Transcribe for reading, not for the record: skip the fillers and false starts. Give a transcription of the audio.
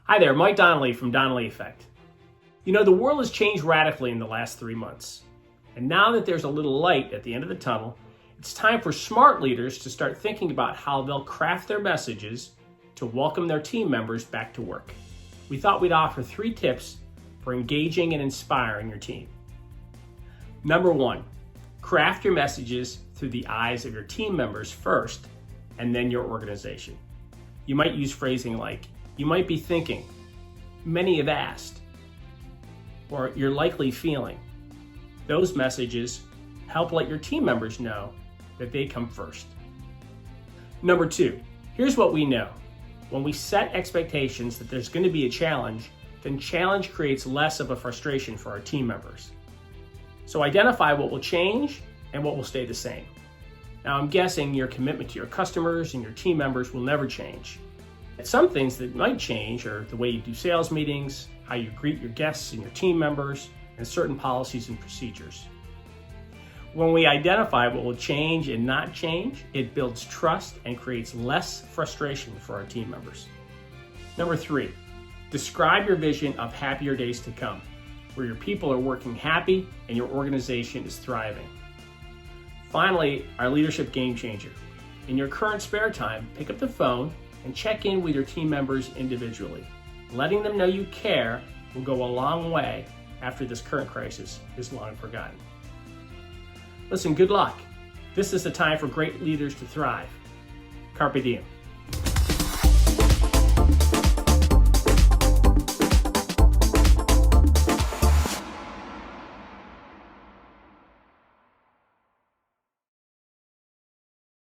Hi there, Mike Donnelly from Donnelly Effect. You know, the world has changed radically in the last 3 months. And now that there's a little light at the end of the tunnel, it's time for smart leaders to start thinking about how they'll craft their messages to welcome their team members back to work. We thought we'd offer 3 tips for engaging and inspiring your team. Number 1, craft your messages through the eyes of your team members first, and then your organization. You might use phrasing like, you might be thinking, many have asked, or you're likely feeling. Those messages help let your team members know that they come first. Number 2, here's what we know. When we set expectations that there's going to be a challenge, then challenge creates less of a frustration for our team members. So identify what will change and what will stay the same. Now I'm guessing your commitment to your customers and your team members will never change. Some things that might change are the way you do sales meetings, how you greet your guests and your team members, and certain policies and procedures. When we identify what will change and not change, it builds trust and creates less frustration for our team members. Number 3, describe your vision of happier days to come, where your people are working happy and your organization is thriving. Finally, our leadership game changer. In your current spare time, pick up the phone and check in with your team members individually. Letting them know you care will go a long way after this current crisis is long forgotten. Listen, good luck. This is the time for great leaders to thrive. Carpe diem.